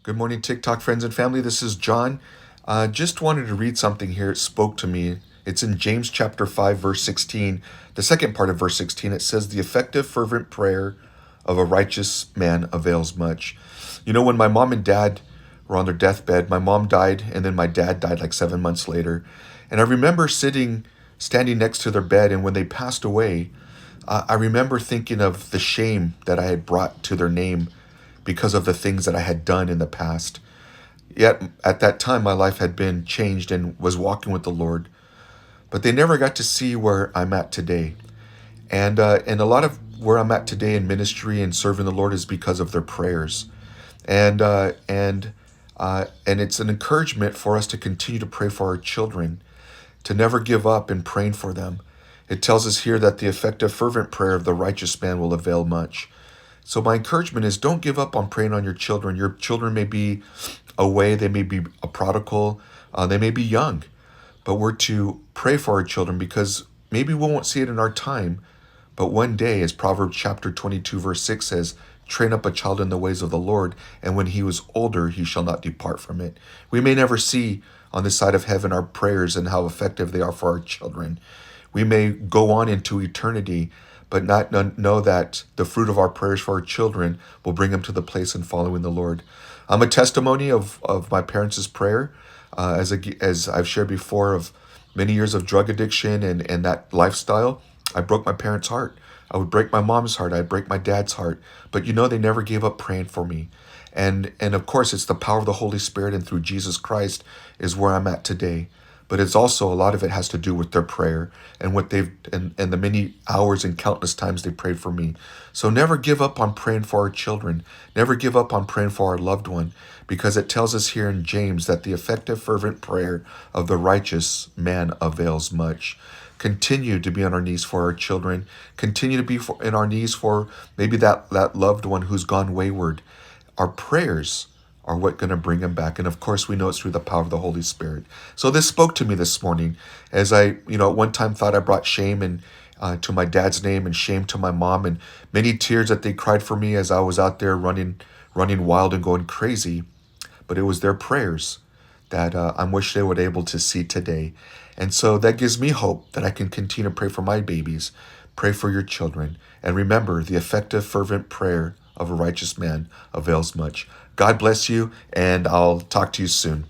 Good morning, TikTok friends and family. This is John. Just wanted to read something here. It spoke to me. It's in James chapter 5, verse 16. The second part of verse 16, it says, "The effective, fervent prayer of a righteous man avails much." You know, when my mom and dad were on their deathbed, my mom died, and then my dad died like 7 months later. And I remember standing next to their bed, and when they passed away, I remember thinking of the shame that I had brought to their name because of the things that I had done in the past. Yet at that time, my life had been changed and was walking with the Lord. But they never got to see where I'm at today. And a lot of where I'm at today in ministry and serving the Lord is because of their prayers. And it's an encouragement for us to continue to pray for our children, to never give up in praying for them. It tells us here that the effective, fervent prayer of the righteous man will avail much. So my encouragement is don't give up on praying on your children. Your children may be away, they may be a prodigal, they may be young, but we're to pray for our children because maybe we won't see it in our time, but one day, as Proverbs chapter 22, verse 6 says, train up a child in the ways of the Lord, and when he was older, he shall not depart from it. We may never see on this side of heaven our prayers and how effective they are for our children. We may go on into eternity, but not know that the fruit of our prayers for our children will bring them to the place in following the Lord. I'm a testimony of my parents' prayer, as I've shared before, of many years of drug addiction and that lifestyle. I broke my parents' heart. I would break my mom's heart. I'd break my dad's heart. But they never gave up praying for me. And of course, it's the power of the Holy Spirit and through Jesus Christ is where I'm at today. But it's also a lot of it has to do with their prayer and what they've and the many hours and countless times they prayed for me. So never give up on praying for our children. Never give up on praying for our loved one, because it tells us here in James that the effective, fervent prayer of the righteous man avails much. Continue to be on our knees for our children. Continue to be in our knees for maybe that loved one who's gone wayward. Our prayers are what going to bring him back. And of course, we know it's through the power of the Holy Spirit. So this spoke to me this morning as I, at one time thought I brought shame and to my dad's name and shame to my mom and many tears that they cried for me as I was out there running wild and going crazy. But it was their prayers that I wish they were able to see today. And so that gives me hope that I can continue to pray for my babies, pray for your children. And remember, the effective, fervent prayer of a righteous man avails much. God bless you, and I'll talk to you soon.